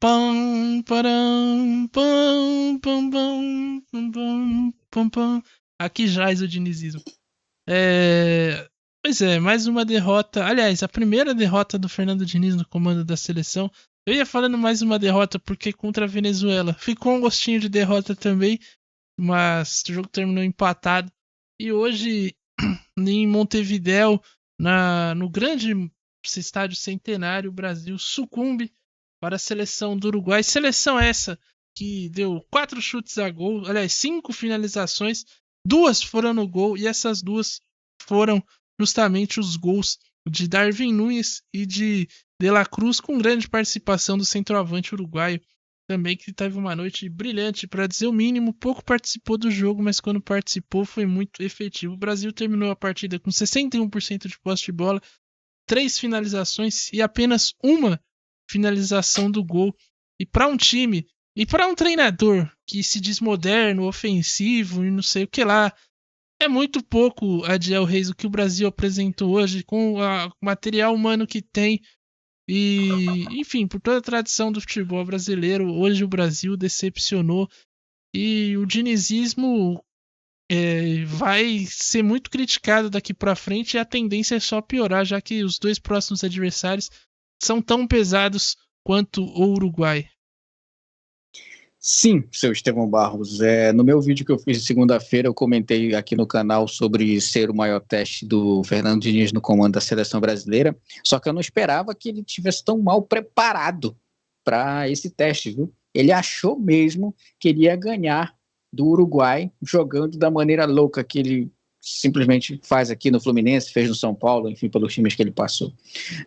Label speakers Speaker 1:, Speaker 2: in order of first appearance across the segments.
Speaker 1: pam, param, pam, pam, pam, pam, pam, pam, pam. Aqui jaz o dinizismo. Pois é, mais uma derrota. Aliás, a primeira derrota do Fernando Diniz no comando da seleção. Eu ia falando mais uma derrota porque contra a Venezuela ficou um gostinho de derrota também, mas o jogo terminou empatado. E hoje, em Montevidéu, no grande estádio centenário, o Brasil sucumbe para a seleção do Uruguai. Seleção essa que deu 4 chutes a gol, aliás, 5 finalizações, 2 foram no gol, e essas 2 foram justamente os gols de Darwin Núñez e de La Cruz, com grande participação do centroavante uruguaio também, que teve uma noite brilhante, para dizer o mínimo. Pouco participou do jogo, mas quando participou foi muito efetivo. O Brasil terminou a partida com 61% de posse de bola, 3 finalizações e apenas uma finalização do gol. E para um time e para um treinador que se diz moderno, ofensivo e não sei o que lá, é muito pouco, Adiel Reis, o que o Brasil apresentou hoje, com o material humano que tem. E, enfim, por toda a tradição do futebol brasileiro, hoje o Brasil decepcionou. E o dinizismo vai ser muito criticado daqui para frente, e a tendência é só piorar, já que os 2 próximos adversários são tão pesados quanto o Uruguai.
Speaker 2: Sim, seu Estevão Barros. No meu vídeo que eu fiz de segunda-feira, eu comentei aqui no canal sobre ser o maior teste do Fernando Diniz no comando da seleção brasileira, só que eu não esperava que ele tivesse tão mal preparado para esse teste, viu? Ele achou mesmo que ele ia ganhar do Uruguai jogando da maneira louca que ele simplesmente faz aqui no Fluminense, fez no São Paulo, enfim, pelos times que ele passou.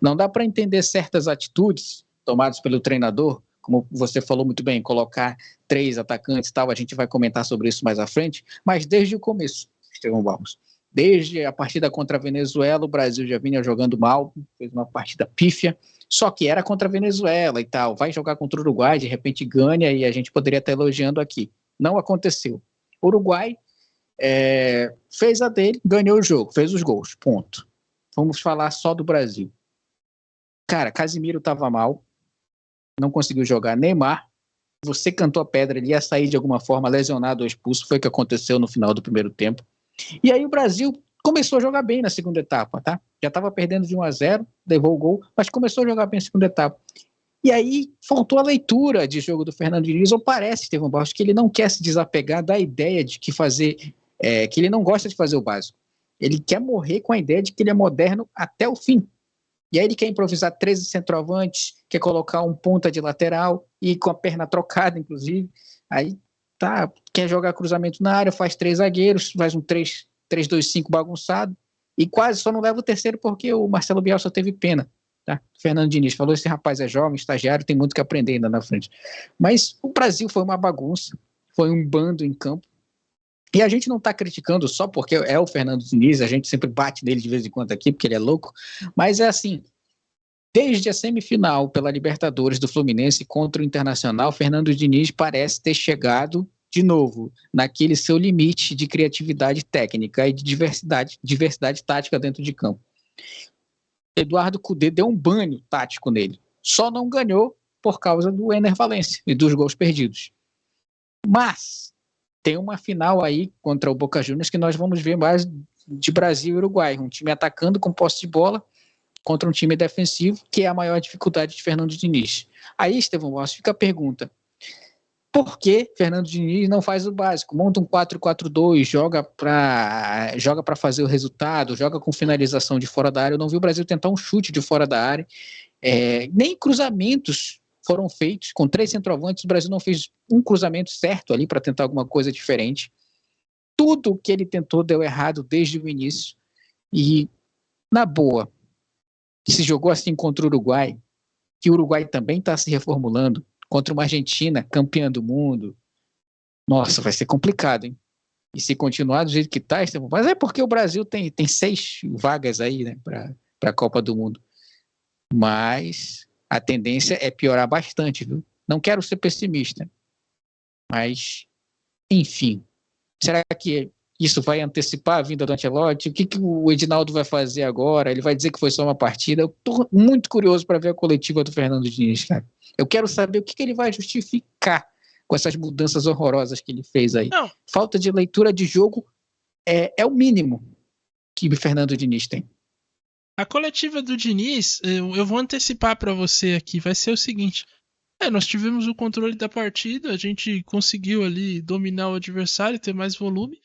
Speaker 2: Não dá para entender certas atitudes tomadas pelo treinador, como você falou muito bem, colocar 3 atacantes e tal, a gente vai comentar sobre isso mais à frente, mas desde o começo, Estevão Barros, desde a partida contra a Venezuela, o Brasil já vinha jogando mal, fez uma partida pífia, só que era contra a Venezuela e tal, vai jogar contra o Uruguai, de repente ganha, e a gente poderia estar elogiando aqui. Não aconteceu. O Uruguai fez a dele, ganhou o jogo, fez os gols, ponto. Vamos falar só do Brasil. Cara, Casimiro estava mal, não conseguiu jogar. Neymar, você cantou a pedra, ele ia sair de alguma forma lesionado ou expulso, foi o que aconteceu no final do primeiro tempo. E aí o Brasil começou a jogar bem na segunda etapa, tá? Já estava perdendo de 1-0, levou o gol, mas começou a jogar bem na segunda etapa. E aí faltou a leitura de jogo do Fernando Diniz, ou parece, Estevão Barros, que ele não quer se desapegar da ideia de que que ele não gosta de fazer o básico. Ele quer morrer com a ideia de que ele é moderno até o fim. E aí ele quer improvisar 13 centroavantes, quer colocar um ponta de lateral e com a perna trocada, inclusive. Aí quer jogar cruzamento na área, faz 3 zagueiros, faz um 3-2-5 bagunçado, e quase só não leva o terceiro porque o Marcelo Bielsa teve pena. Tá? Fernando Diniz falou, esse rapaz é jovem, estagiário, tem muito que aprender ainda na frente. Mas o Brasil foi uma bagunça, foi um bando em campo. E a gente não está criticando só porque é o Fernando Diniz, a gente sempre bate nele de vez em quando aqui, porque ele é louco, mas é assim, desde a semifinal pela Libertadores do Fluminense contra o Internacional, Fernando Diniz parece ter chegado de novo naquele seu limite de criatividade técnica e de diversidade tática dentro de campo. Eduardo Cudê deu um banho tático nele, só não ganhou por causa do Ener Valencia e dos gols perdidos. Mas tem uma final aí contra o Boca Juniors que nós vamos ver mais de Brasil e Uruguai, um time atacando com posse de bola contra um time defensivo, que é a maior dificuldade de Fernando Diniz. Aí, Estevão Barros, fica a pergunta: por que Fernando Diniz não faz o básico? Monta um 4-4-2, joga para fazer o resultado, joga com finalização de fora da área. Eu não vi o Brasil tentar um chute de fora da área, nem cruzamentos foram feitos. Com 3 centroavantes, o Brasil não fez um cruzamento certo ali para tentar alguma coisa diferente. Tudo que ele tentou deu errado desde o início. E, na boa, se jogou assim contra o Uruguai, que o Uruguai também está se reformulando, contra uma Argentina campeã do mundo. Nossa, vai ser complicado, hein? E se continuar do jeito que está, mas é porque o Brasil tem 6 vagas aí, né, para a Copa do Mundo. Mas a tendência é piorar bastante, viu? Não quero ser pessimista, mas, enfim, será que isso vai antecipar a vinda do Ancelotti? O que o Edinaldo vai fazer agora? Ele vai dizer que foi só uma partida? Eu tô muito curioso para ver a coletiva do Fernando Diniz, cara. Eu quero saber o que ele vai justificar com essas mudanças horrorosas que ele fez aí.
Speaker 1: Não.
Speaker 2: Falta de leitura de jogo é o mínimo que o Fernando Diniz tem.
Speaker 1: A coletiva do Diniz, eu vou antecipar para você aqui, vai ser o seguinte. Nós tivemos o controle da partida, a gente conseguiu ali dominar o adversário, ter mais volume,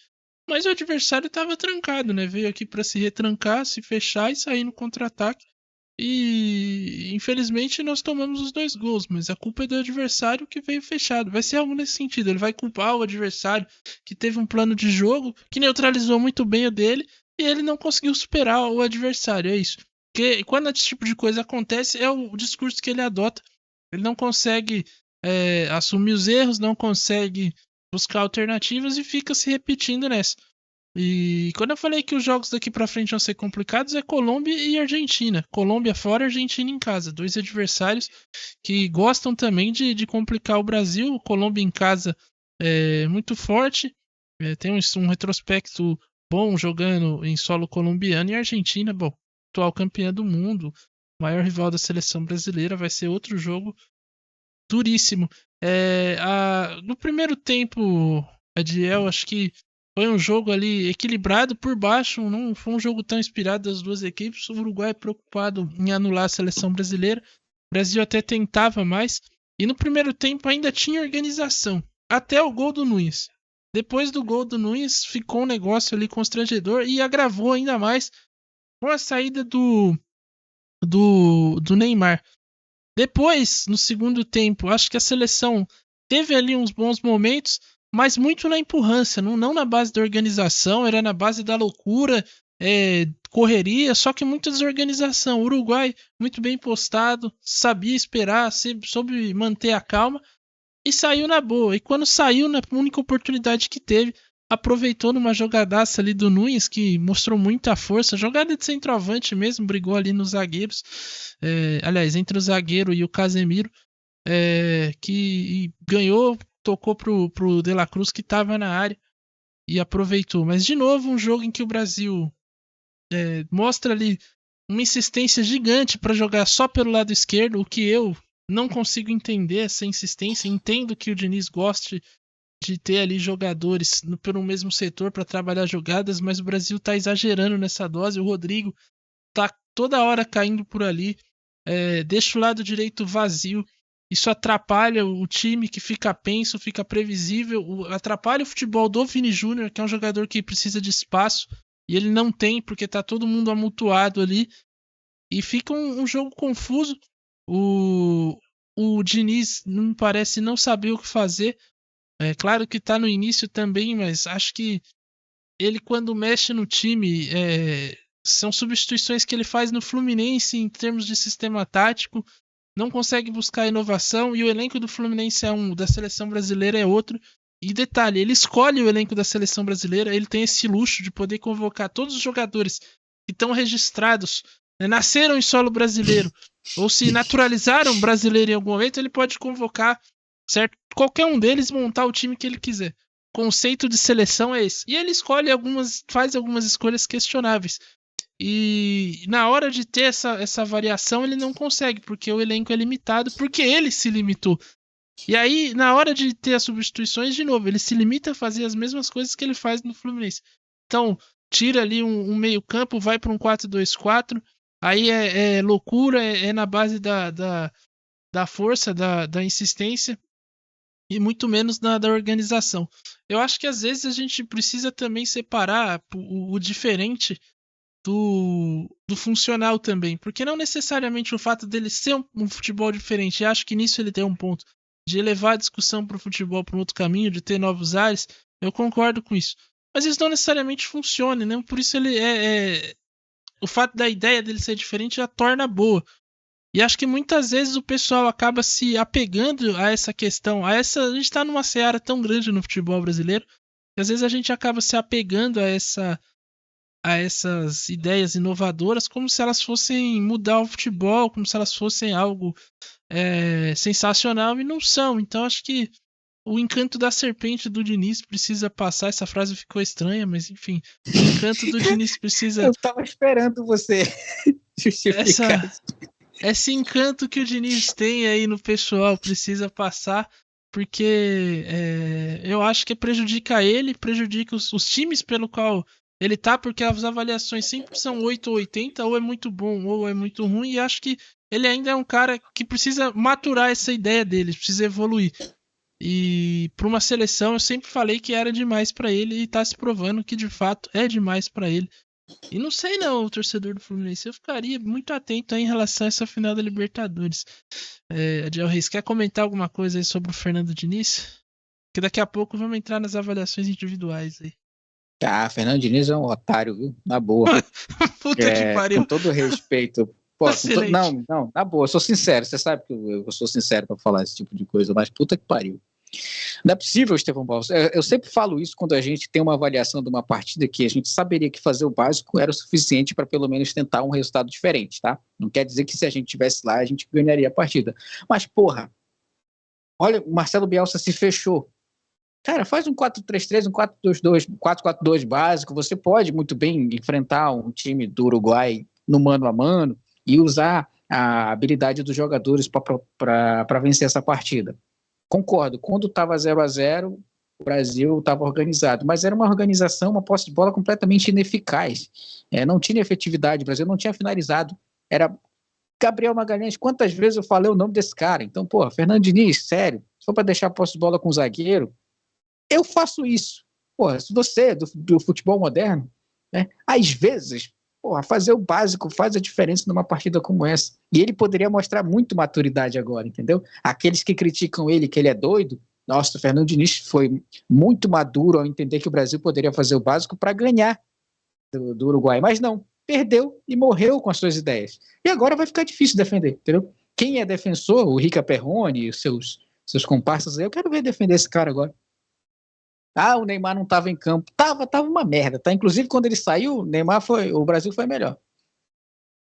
Speaker 1: mas o adversário estava trancado, né? Veio aqui para se retrancar, se fechar e sair no contra-ataque. E infelizmente nós tomamos os 2 gols, mas a culpa é do adversário que veio fechado. Vai ser algo nesse sentido, ele vai culpar o adversário que teve um plano de jogo que neutralizou muito bem o dele e ele não conseguiu superar o adversário, é isso. Porque quando esse tipo de coisa acontece, é o discurso que ele adota. Ele não consegue assumir os erros, não consegue buscar alternativas e fica se repetindo nessa. E quando eu falei que os jogos daqui pra frente vão ser complicados, é Colômbia e Argentina. Colômbia fora, Argentina em casa. 2 adversários que gostam também de complicar o Brasil. Colômbia em casa é muito forte, tem um retrospecto bom jogando em solo colombiano. E Argentina, bom, atual campeã do mundo, maior rival da seleção brasileira, vai ser outro jogo duríssimo. No primeiro tempo, Adiel, acho que foi um jogo ali equilibrado por baixo, não foi um jogo tão inspirado das duas equipes. O Uruguai é preocupado em anular a seleção brasileira. O Brasil até tentava mais. E no primeiro tempo ainda tinha organização, até o gol do Núñez. Depois do gol do Núñez, ficou um negócio ali constrangedor e agravou ainda mais com a saída do Neymar. Depois, no segundo tempo, acho que a seleção teve ali uns bons momentos, mas muito na empurrância, não na base da organização, era na base da loucura, correria, só que muita desorganização. O Uruguai muito bem postado, sabia esperar, soube manter a calma e saiu na boa. E quando saiu, na única oportunidade que teve, aproveitou numa jogadaça ali do Núñez, que mostrou muita força, jogada de centroavante mesmo, brigou ali nos zagueiros, aliás, entre o zagueiro e o Casemiro, que ganhou, tocou pro De La Cruz, que estava na área, e aproveitou. Mas de novo, um jogo em que o Brasil mostra ali uma insistência gigante para jogar só pelo lado esquerdo, o que eu não consigo entender, essa insistência. Entendo que o Diniz goste de ter ali jogadores pelo mesmo setor para trabalhar jogadas, mas o Brasil está exagerando nessa dose. O Rodrigo tá toda hora caindo por ali, deixa o lado direito vazio. Isso atrapalha o time, que fica penso, fica previsível, atrapalha o futebol do Vini Júnior, que é um jogador que precisa de espaço, e ele não tem, porque tá todo mundo amontoado ali, e fica um jogo confuso. O Diniz não parece não saber o que fazer. É claro que tá no início também, mas acho que ele, quando mexe no time, são substituições que ele faz no Fluminense em termos de sistema tático, não consegue buscar inovação, e o elenco do Fluminense é um, da seleção brasileira é outro. E detalhe, ele escolhe o elenco da seleção brasileira, ele tem esse luxo de poder convocar todos os jogadores que estão registrados, nasceram em solo brasileiro, ou se naturalizaram brasileiro em algum momento, ele pode convocar, certo? Qualquer um deles, montar o time que ele quiser. O conceito de seleção é esse. E ele escolhe faz algumas escolhas questionáveis. E na hora de ter essa variação, ele não consegue, porque o elenco é limitado, porque ele se limitou. E aí, na hora de ter as substituições, de novo, ele se limita a fazer as mesmas coisas que ele faz no Fluminense. Então, tira ali um meio campo, vai para um 4-2-4, aí é loucura, é na base da força, da insistência, e muito menos da organização. Eu acho que às vezes a gente precisa também separar o diferente do funcional também, porque não necessariamente o fato dele ser um futebol diferente, eu acho que nisso ele tem um ponto, de levar a discussão para o futebol para um outro caminho, de ter novos ares, eu concordo com isso, mas isso não necessariamente funciona, né? Por isso ele o fato da ideia dele ser diferente já torna boa. E acho que muitas vezes o pessoal acaba se apegando a essa questão, a gente está numa seara tão grande no futebol brasileiro, que às vezes a gente acaba se apegando a essas ideias inovadoras como se elas fossem mudar o futebol, como se elas fossem algo sensacional, e não são. Então acho que O encanto da serpente do Diniz precisa passar. Essa frase ficou estranha, mas enfim. O encanto do Diniz precisa.
Speaker 2: Eu tava esperando você justificar isso.
Speaker 1: Esse encanto que o Diniz tem aí no pessoal precisa passar, porque eu acho que prejudica ele, prejudica os times pelo qual ele tá, porque as avaliações sempre são 8 ou 80, ou é muito bom ou é muito ruim, e acho que ele ainda é um cara que precisa maturar essa ideia dele, precisa evoluir. E para uma seleção eu sempre falei que era demais para ele e tá se provando que de fato é demais para ele. E não sei não, o torcedor do Fluminense, eu ficaria muito atento aí em relação a essa final da Libertadores. Adiel Reis, quer comentar alguma coisa aí sobre o Fernando Diniz? Que daqui a pouco vamos entrar nas avaliações individuais aí.
Speaker 2: Ah, Fernando Diniz é um otário, viu? Na boa.
Speaker 1: Puta que pariu.
Speaker 2: Com todo respeito. Pô,
Speaker 1: Excelente.
Speaker 2: Não, na boa, eu sou sincero. Você sabe que eu sou sincero pra falar esse tipo de coisa, mas puta que pariu. Não é possível, Estevão Barros. Eu sempre falo isso quando a gente tem uma avaliação de uma partida que a gente saberia que fazer o básico era o suficiente para pelo menos tentar um resultado diferente, tá? Não quer dizer que se a gente tivesse lá, a gente ganharia a partida. Mas, porra, olha, o Marcelo Bielsa se fechou. Cara, faz um 4-3-3, um 4-2-2, 4-4-2 básico. Você pode muito bem enfrentar um time do Uruguai no mano a mano e usar a habilidade dos jogadores para vencer essa partida. Concordo, quando estava 0-0, o Brasil estava organizado, mas era uma organização, uma posse de bola completamente ineficaz. Não tinha efetividade, o Brasil não tinha finalizado. Era Gabriel Magalhães, quantas vezes eu falei o nome desse cara? Então, pô, Fernando Diniz, sério, se for para deixar a posse de bola com o zagueiro, eu faço isso. Porra, se você é do futebol moderno, né, às vezes, porra, fazer o básico faz a diferença numa partida como essa. E ele poderia mostrar muito maturidade agora, entendeu? Aqueles que criticam ele, que ele é doido, nossa, o Fernando Diniz foi muito maduro ao entender que o Brasil poderia fazer o básico para ganhar do Uruguai. Mas não, perdeu e morreu com as suas ideias. E agora vai ficar difícil defender, entendeu? Quem é defensor, o Rica Perrone e os seus comparsas aí, eu quero ver defender esse cara agora. Ah, o Neymar não estava em campo. Tava uma merda, tá? Inclusive, quando ele saiu, o Brasil foi melhor.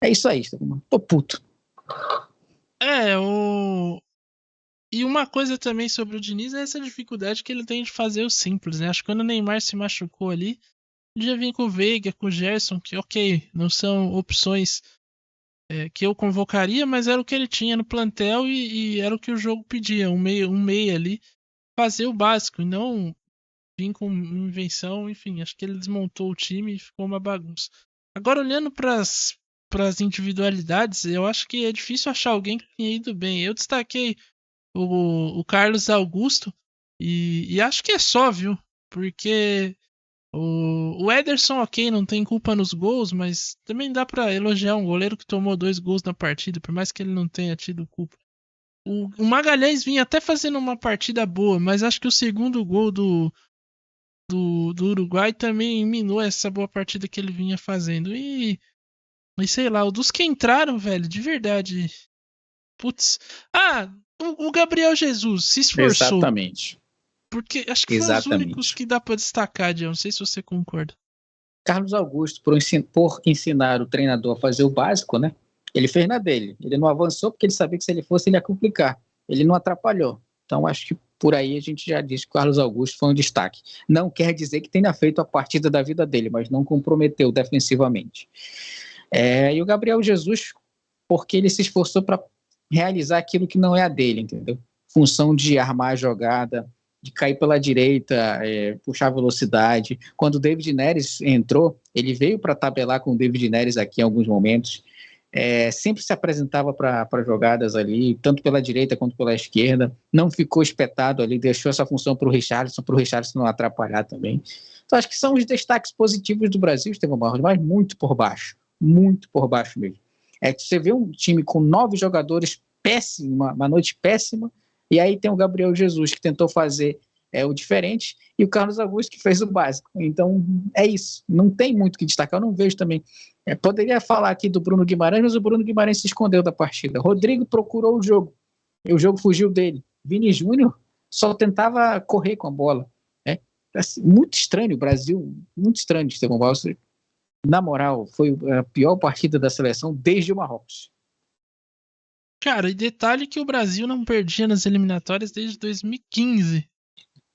Speaker 2: É isso aí, tô puto.
Speaker 1: E uma coisa também sobre o Diniz é essa dificuldade que ele tem de fazer o simples, né? Acho que quando o Neymar se machucou ali, ele já vinha com o Veiga, com o Gerson, que ok, não são opções que eu convocaria, mas era o que ele tinha no plantel e era o que o jogo pedia, um meia ali, fazer o básico, e não vir com invenção, enfim, acho que ele desmontou o time e ficou uma bagunça. Agora, olhando para as individualidades, eu acho que é difícil achar alguém que tenha ido bem. Eu destaquei o Carlos Augusto e acho que é só, viu? Porque o Ederson, ok, não tem culpa nos gols, mas também dá pra elogiar um goleiro que tomou 2 gols na partida, por mais que ele não tenha tido culpa. O Magalhães vinha até fazendo uma partida boa, mas acho que o segundo gol do Uruguai também minou essa boa partida que ele vinha fazendo. E sei lá, o dos que entraram, velho, de verdade. Putz. Ah, o Gabriel Jesus se esforçou.
Speaker 2: Exatamente.
Speaker 1: Porque acho que foi os únicos que dá pra destacar, Diego. Não sei se você concorda.
Speaker 2: Carlos Augusto, por ensinar o treinador a fazer o básico, né? Ele fez na dele. Ele não avançou porque ele sabia que se ele fosse, ele ia complicar. Ele não atrapalhou. Então, acho que por aí a gente já disse que o Carlos Augusto foi um destaque. Não quer dizer que tenha feito a partida da vida dele, mas não comprometeu defensivamente. E o Gabriel Jesus, porque ele se esforçou para realizar aquilo que não é a dele, entendeu? Função de armar a jogada, de cair pela direita, puxar velocidade. Quando o David Neres entrou, ele veio para tabelar com o David Neres aqui em alguns momentos, sempre se apresentava para jogadas ali, tanto pela direita quanto pela esquerda, não ficou espetado ali, deixou essa função para o Richarlison não atrapalhar também. Então acho que são os destaques positivos do Brasil, Estevão Barros, mas muito por baixo mesmo. Você vê um time com 9 jogadores péssimo, uma noite péssima, e aí tem o Gabriel Jesus que tentou fazer o diferente e o Carlos Augusto que fez o básico. Então é isso, não tem muito o que destacar, eu não vejo também. Poderia falar aqui do Bruno Guimarães, mas o Bruno Guimarães se escondeu da partida. Rodrigo procurou o jogo e o jogo fugiu dele. Vini Júnior só tentava correr com a bola. Assim, muito estranho o Brasil, muito estranho, Estevão Barros. Na moral, foi a pior partida da seleção desde o Marrocos.
Speaker 1: Cara, e detalhe que o Brasil não perdia nas eliminatórias desde 2015.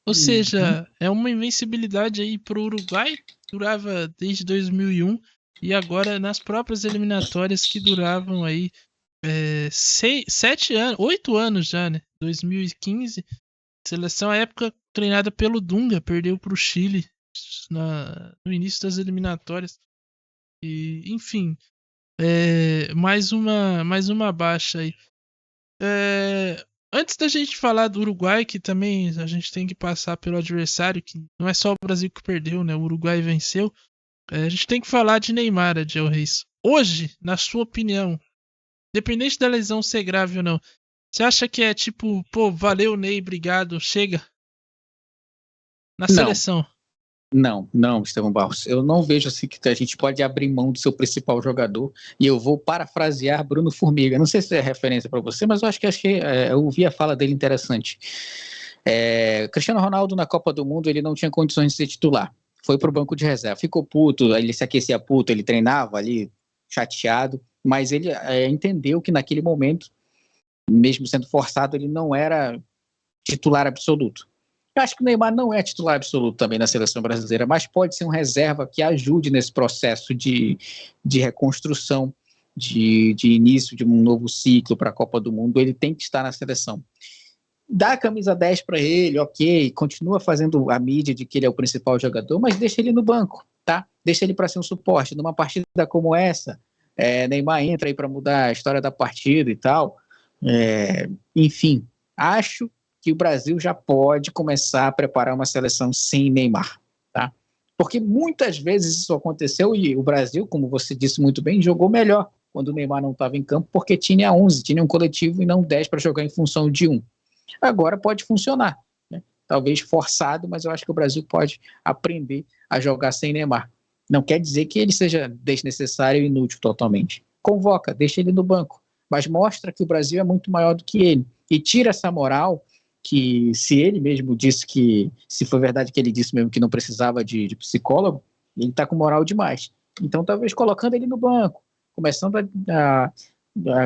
Speaker 1: Ou seja, é uma invencibilidade aí pro Uruguai, que durava desde 2001, e agora nas próprias eliminatórias que duravam aí 8 anos já, né? 2015, seleção à época treinada pelo Dunga, perdeu pro Chile no início das eliminatórias. E, enfim, mais uma baixa aí. Antes da gente falar do Uruguai, que também a gente tem que passar pelo adversário, que não é só o Brasil que perdeu, né? O Uruguai venceu. A gente tem que falar de Neymar, Adiel Reis. Hoje, na sua opinião, independente da lesão ser grave ou não, você acha que é tipo, pô, valeu Ney, obrigado, chega? Na seleção.
Speaker 2: Não, Estevão Barros. Eu não vejo assim que a gente pode abrir mão do seu principal jogador. E eu vou parafrasear Bruno Formiga. Não sei se é referência para você, mas eu acho que eu ouvi a fala dele interessante. Cristiano Ronaldo na Copa do Mundo ele não tinha condições de ser titular. Foi pro banco de reserva. Ficou puto, ele se aquecia puto, ele treinava ali chateado, mas ele entendeu que naquele momento, mesmo sendo forçado, ele não era titular absoluto. Eu acho que o Neymar não é titular absoluto também na seleção brasileira, mas pode ser um reserva que ajude nesse processo de reconstrução, de início de um novo ciclo para a Copa do Mundo. Ele tem que estar na seleção. Dá a camisa 10 para ele, ok, continua fazendo a mídia de que ele é o principal jogador, mas deixa ele no banco, tá? Deixa ele para ser um suporte. Numa partida como essa, Neymar entra aí para mudar a história da partida e tal. Enfim, acho que o Brasil já pode começar a preparar uma seleção sem Neymar, tá? Porque muitas vezes isso aconteceu e o Brasil, como você disse muito bem, jogou melhor quando o Neymar não estava em campo, porque tinha 11, tinha um coletivo e não 10 para jogar em função de um. Agora pode funcionar, né? Talvez forçado, mas eu acho que o Brasil pode aprender a jogar sem Neymar. Não quer dizer que ele seja desnecessário e inútil totalmente. Convoca, deixa ele no banco, mas mostra que o Brasil é muito maior do que ele e tira essa moral que se ele mesmo disse que, se for verdade que ele disse mesmo que não precisava de psicólogo, ele está com moral demais. Então talvez colocando ele no banco, começando a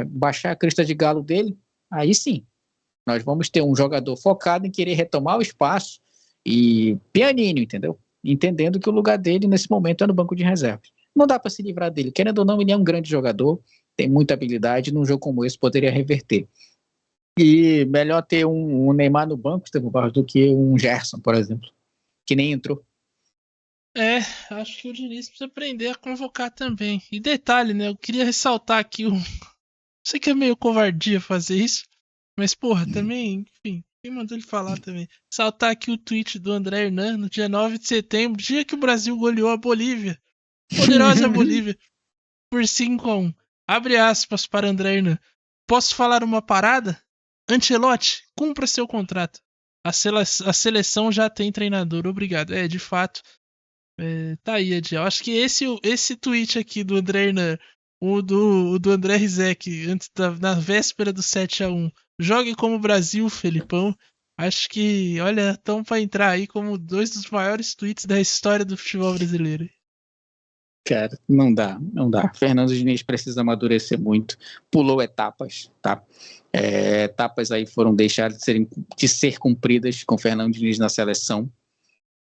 Speaker 2: baixar a crista de galo dele, aí sim, nós vamos ter um jogador focado em querer retomar o espaço e pianinho, entendeu? Entendendo que o lugar dele nesse momento é no banco de reservas. Não dá para se livrar dele. Querendo ou não, ele é um grande jogador, tem muita habilidade, num jogo como esse poderia reverter. E melhor ter um Neymar no banco, Estevão Barros, do que um Gerson, por exemplo, que nem entrou.
Speaker 1: Acho que o Diniz precisa aprender a convocar também. E detalhe, né? Eu queria ressaltar aqui sei que é meio covardia fazer isso, mas porra, também, enfim, quem mandou ele falar também? Saltar aqui o tweet do André Hernan no dia 9 de setembro, dia que o Brasil goleou a Bolívia. Poderosa Bolívia. Por 5-1. Abre aspas para André Hernan. Posso falar uma parada? Ancelotti, cumpra seu contrato. A seleção já tem treinador, obrigado. De fato. Tá aí, Ediel. Acho que esse tweet aqui do André Hernan, o do André Rizek, na véspera do 7-1, jogue como o Brasil, Felipão. Acho que, olha, estão pra entrar aí como 2 dos maiores tweets da história do futebol brasileiro.
Speaker 2: Cara, não dá. Fernando Diniz precisa amadurecer muito. Pulou etapas, tá? Etapas aí foram deixadas de ser cumpridas com Fernando Diniz na seleção.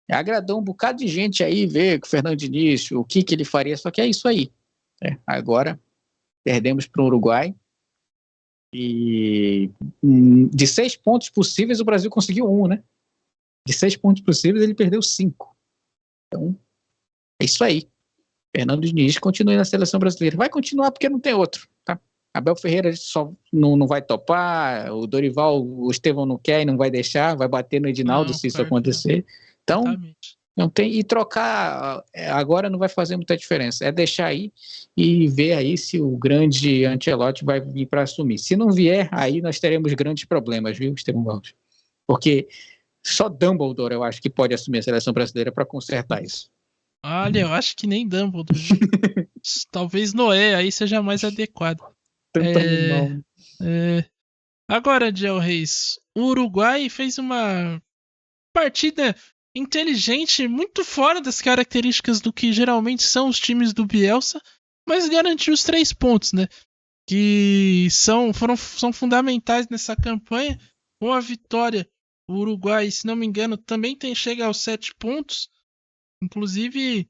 Speaker 2: Agradou um bocado de gente aí ver que o Fernando Diniz, o que ele faria, só que é isso aí. Agora, perdemos para o Uruguai e de 6 pontos possíveis o Brasil conseguiu 1, né? De 6 pontos possíveis ele perdeu 5. Então, é isso aí. Fernando Diniz continua na seleção brasileira. Vai continuar porque não tem outro, tá? Abel Ferreira só não vai topar, o Dorival, o Estevão não quer e não vai deixar, vai bater no Edinaldo se isso acontecer. Então, não tem, e trocar agora não vai fazer muita diferença. É deixar aí e ver aí se o grande Ancelotti vai vir para assumir. Se não vier, aí nós teremos grandes problemas, viu, Estevão Barros? Porque só Dumbledore eu acho que pode assumir a seleção brasileira para consertar isso.
Speaker 1: Olha, eu acho que nem Dumbledore. Talvez Noé aí seja mais adequado. Agora, Adiel Reis, o Uruguai fez uma partida inteligente, muito fora das características do que geralmente são os times do Bielsa, mas garantiu os 3 pontos, né? Que são fundamentais nessa campanha. Com a vitória, O Uruguai, se não me engano, também chega aos 7 pontos. Inclusive,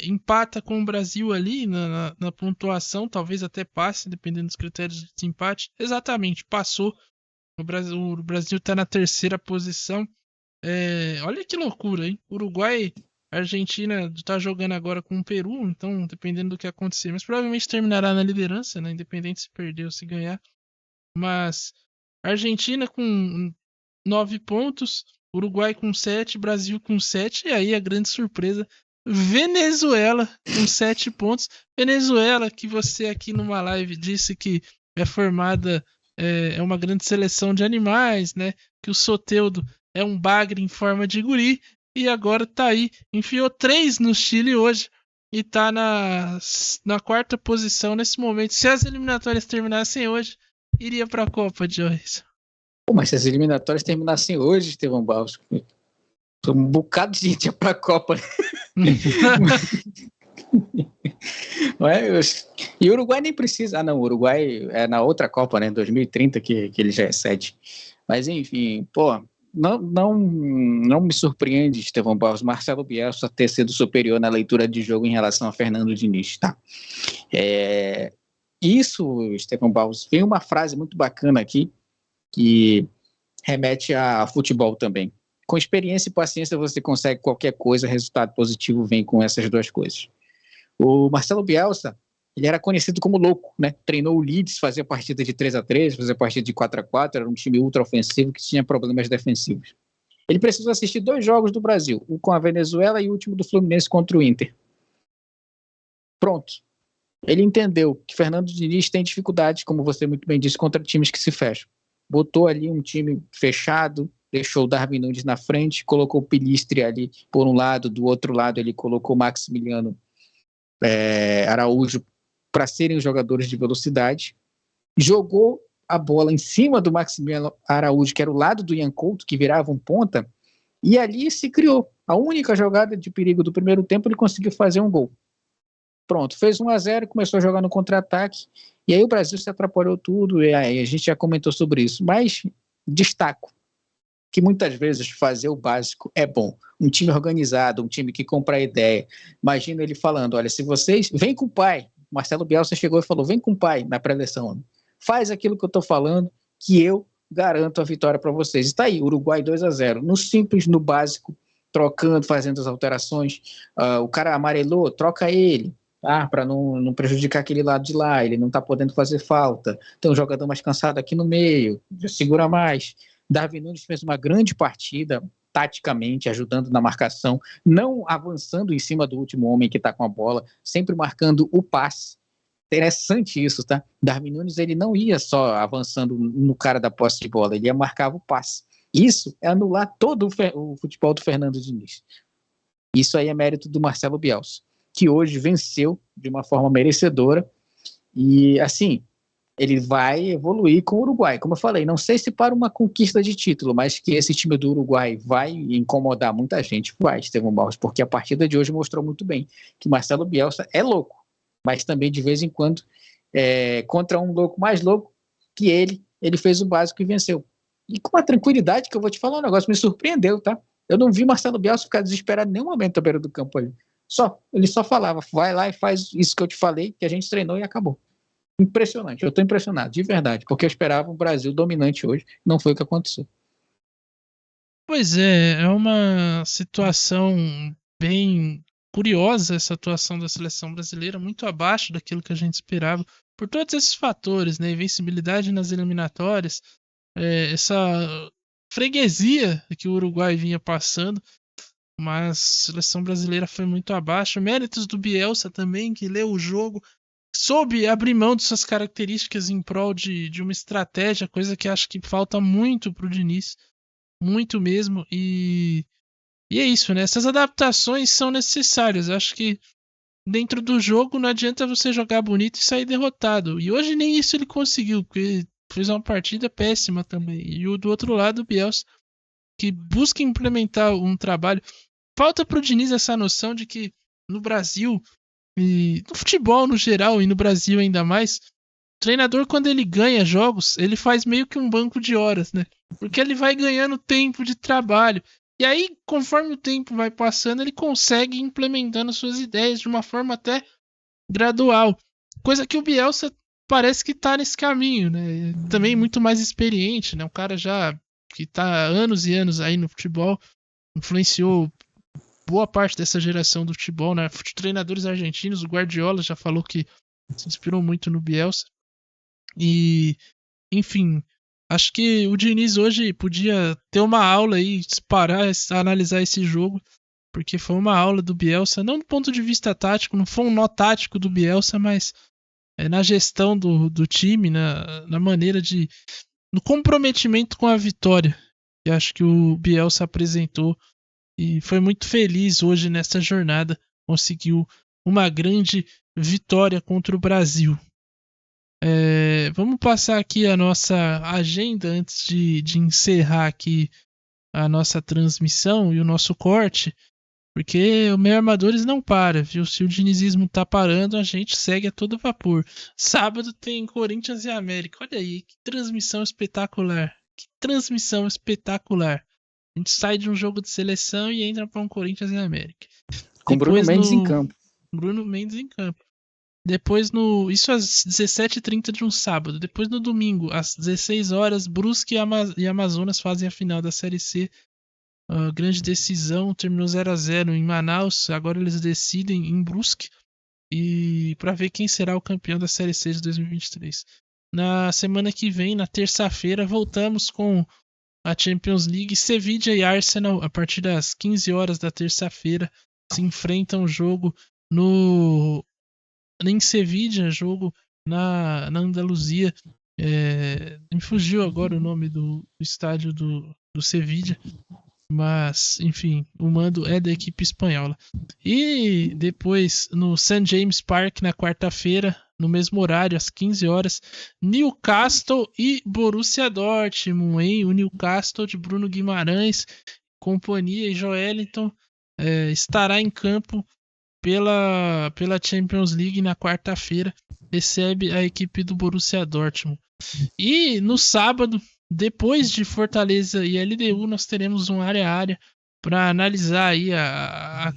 Speaker 1: empata com o Brasil ali na pontuação. Talvez até passe, dependendo dos critérios de desempate. Exatamente, passou. O Brasil está na 3ª posição. Olha que loucura, hein? Uruguai, Argentina está jogando agora com o Peru. Então, dependendo do que acontecer. Mas provavelmente terminará na liderança, né? Independente se perder ou se ganhar. Mas Argentina com 9 pontos, Uruguai com 7, Brasil com 7, e aí a grande surpresa, Venezuela com 7 pontos. Venezuela, que você aqui numa live disse que é formada, é uma grande seleção de animais, né? Que o Soteldo é um bagre em forma de guri, e agora tá aí, enfiou 3 no Chile hoje, e tá na 4ª posição nesse momento. Se as eliminatórias terminassem hoje, iria pra Copa, Joyce.
Speaker 2: Pô, mas se as eliminatórias terminassem hoje, Estevão Barros, um bocado de gente ia pra Copa. E o Uruguai nem precisa. Não, o Uruguai é na outra Copa, né? 2030, que ele já é sede. Mas enfim, pô, não me surpreende, Estevão Barros, Marcelo Bielsa ter sido superior na leitura de jogo em relação a Fernando Diniz, tá? Isso, Estevão Barros, vem uma frase muito bacana aqui, que remete a futebol também. Com experiência e paciência você consegue qualquer coisa, resultado positivo vem com essas duas coisas. O Marcelo Bielsa, ele era conhecido como louco, né? Treinou o Leeds, fazia partida de 3-3, fazia partida de 4-4, era um time ultra ofensivo que tinha problemas defensivos. Ele precisou assistir 2 jogos do Brasil, um com a Venezuela e o último do Fluminense contra o Inter. Pronto. Ele entendeu que Fernando Diniz tem dificuldades, como você muito bem disse, contra times que se fecham. Botou ali um time fechado, deixou o Darwin Nunes na frente, colocou o Pilistre ali por um lado, do outro lado ele colocou o Maximiliano Araújo para serem os jogadores de velocidade, jogou a bola em cima do Maximiliano Araújo, que era o lado do Ian Couto, que virava um ponta, e ali se criou. A única jogada de perigo do primeiro tempo, ele conseguiu fazer um gol. Pronto, fez 1-0, começou a jogar no contra-ataque, e aí o Brasil se atrapalhou tudo, e aí a gente já comentou sobre isso, mas destaco que muitas vezes fazer o básico é bom. Um time organizado, um time que compra a ideia. Imagina ele falando, olha, se vocês... Vem com o pai. Marcelo Bielsa chegou e falou, vem com o pai na pré-eleição. Faz aquilo que eu estou falando, que eu garanto a vitória para vocês. Está aí, Uruguai 2-0. No simples, no básico, trocando, fazendo as alterações. O cara amarelou, troca ele. Para não prejudicar aquele lado de lá, ele não está podendo fazer falta. Tem um jogador mais cansado aqui no meio, já segura mais. Darwin Nunes fez uma grande partida, taticamente, ajudando na marcação, não avançando em cima do último homem que está com a bola, sempre marcando o passe. Interessante isso, tá? Darwin Nunes, ele não ia só avançando no cara da posse de bola, ele ia marcar o passe. Isso é anular todo o futebol do Fernando Diniz. Isso aí é mérito do Marcelo Bielsa, que hoje venceu de uma forma merecedora, e assim, ele vai evoluir com o Uruguai. Como eu falei, não sei se para uma conquista de título, mas que esse time do Uruguai vai incomodar muita gente, vai, Estevão Barros, porque a partida de hoje mostrou muito bem que Marcelo Bielsa é louco, mas também de vez em quando, contra um louco mais louco que ele fez o básico e venceu. E com uma tranquilidade que eu vou te falar um negócio, me surpreendeu, tá? Eu não vi Marcelo Bielsa ficar desesperado em nenhum momento à beira do campo ali. Ele só falava, vai lá e faz isso que eu te falei, que a gente treinou e acabou. Impressionante, eu estou impressionado, de verdade, porque eu esperava um Brasil dominante hoje, não foi o que aconteceu.
Speaker 1: Pois é uma situação bem curiosa, essa atuação da seleção brasileira, muito abaixo daquilo que a gente esperava, por todos esses fatores, né? Invencibilidade nas eliminatórias, essa freguesia que o Uruguai vinha passando, mas a seleção brasileira foi muito abaixo. Méritos do Bielsa também, que leu o jogo, soube abrir mão de suas características em prol de uma estratégia, coisa que acho que falta muito pro Diniz, muito mesmo, e é isso, né? Essas adaptações são necessárias. Acho que dentro do jogo não adianta você jogar bonito e sair derrotado, e hoje nem isso ele conseguiu, porque fez uma partida péssima também. E do outro lado, o Bielsa, que busca implementar um trabalho. Falta pro Diniz essa noção de que no Brasil, e no futebol no geral e no Brasil ainda mais, o treinador, quando ele ganha jogos, ele faz meio que um banco de horas, né? Porque ele vai ganhando tempo de trabalho. E aí, conforme o tempo vai passando, ele consegue ir implementando suas ideias de uma forma até gradual. Coisa que o Bielsa parece que tá nesse caminho, né? Também muito mais experiente, né? Um cara já que tá há anos e anos aí no futebol, influenciou boa parte dessa geração do futebol, né? Treinadores argentinos, o Guardiola já falou que se inspirou muito no Bielsa. E, enfim, acho que o Diniz hoje podia ter uma aula aí, parar, analisar esse jogo, porque foi uma aula do Bielsa, não do ponto de vista tático, não foi um nó tático do Bielsa, mas na gestão do time, na maneira de. No comprometimento com a vitória, que acho que o Bielsa apresentou e foi muito feliz hoje nessa jornada, conseguiu uma grande vitória contra o Brasil. Vamos passar aqui a nossa agenda antes de encerrar aqui a nossa transmissão e o nosso corte, porque o Meio Armadores não para, viu? Se o dinizismo tá parando, a gente segue a todo vapor. Sábado tem Corinthians e América. Olha aí, que transmissão espetacular. Que transmissão espetacular. A gente sai de um jogo de seleção e entra para um Corinthians e América.
Speaker 2: Com Bruno Mendes em campo.
Speaker 1: Bruno Mendes em campo. Depois isso às 17h30 de um sábado. Depois no domingo, às 16 horas, Brusque e Amazonas fazem a final da Série C. Grande decisão, terminou 0-0 em Manaus. Agora eles decidem em Brusque e para ver quem será o campeão da Série C de 2023. Na semana que vem, na terça-feira, voltamos com a Champions League. Sevilla e Arsenal, a partir das 15 horas da terça-feira, se enfrentam. Jogo em Sevilla, jogo na Andaluzia. Me fugiu agora o nome do estádio do Sevilla, mas enfim, o mando é da equipe espanhola. E depois no St. James Park, na quarta-feira, no mesmo horário, às 15 horas, Newcastle e Borussia Dortmund, hein? O Newcastle de Bruno Guimarães, companhia e Joelinton estará em campo pela Champions League na quarta-feira, recebe a equipe do Borussia Dortmund. E no sábado, depois de Fortaleza e LDU, nós teremos um área a área para analisar aí a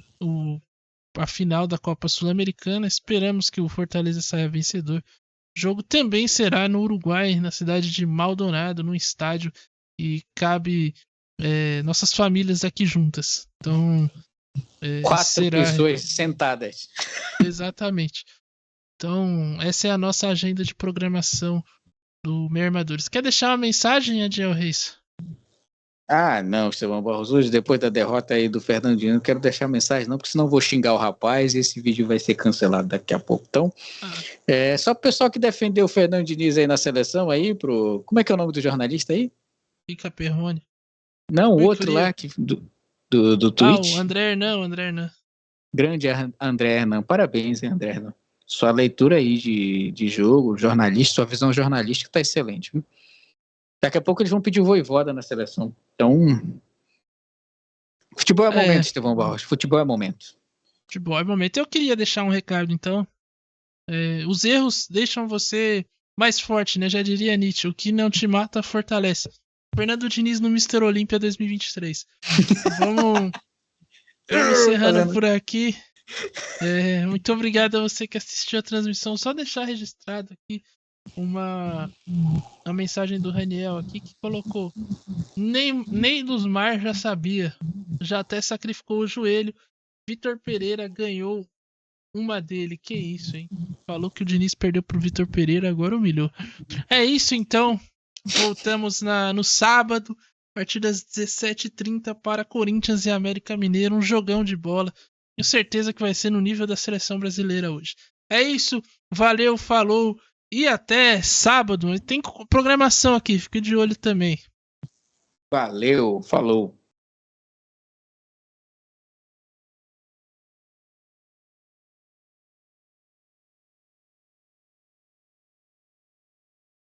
Speaker 1: final da Copa Sul-Americana. Esperamos que o Fortaleza saia vencedor. O jogo também será no Uruguai, na cidade de Maldonado, num estádio, e cabe nossas famílias aqui juntas. Então,
Speaker 2: 4 pessoas sentadas.
Speaker 1: Exatamente. Então, essa é a nossa agenda de programação do Meio Armadores. Quer deixar uma mensagem, Adiel Reis?
Speaker 2: Não, Estevão Barros, hoje, depois da derrota aí do Fernandinho, não quero deixar mensagem não, porque senão eu vou xingar o rapaz e esse vídeo vai ser cancelado daqui a pouco. Então, só pro pessoal que defendeu o Fernando Diniz aí na seleção aí, como é que é o nome do jornalista aí?
Speaker 1: Rica Perrone.
Speaker 2: Não, o outro lá do Twitch.
Speaker 1: O André Hernan.
Speaker 2: Grande André Hernan, parabéns, hein, André Hernan. Sua leitura aí de jogo, jornalista, sua visão jornalística tá excelente, viu? Daqui a pouco eles vão pedir o Vojvoda na seleção. Então, futebol é momento, Estevão Barros. Futebol é momento.
Speaker 1: Futebol é momento. Eu queria deixar um recado, então. Os erros deixam você mais forte, né? Já diria Nietzsche. O que não te mata, fortalece. Fernando Diniz no Mr. Olímpia 2023. Vamos encerrando por aqui. Muito obrigado a você que assistiu a transmissão. Só deixar registrado aqui uma mensagem do Raniel aqui que colocou: nem Luzmar já sabia, já até sacrificou o joelho. Vitor Pereira ganhou uma dele. Que isso, hein? Falou que o Diniz perdeu pro Vitor Pereira, agora humilhou. É isso então. Voltamos no sábado, a partir das 17h30 para Corinthians e América Mineiro, um jogão de bola. Tenho certeza que vai ser no nível da seleção brasileira hoje. É isso, valeu, falou e até sábado. Tem programação aqui, fica de olho também.
Speaker 2: Valeu, falou.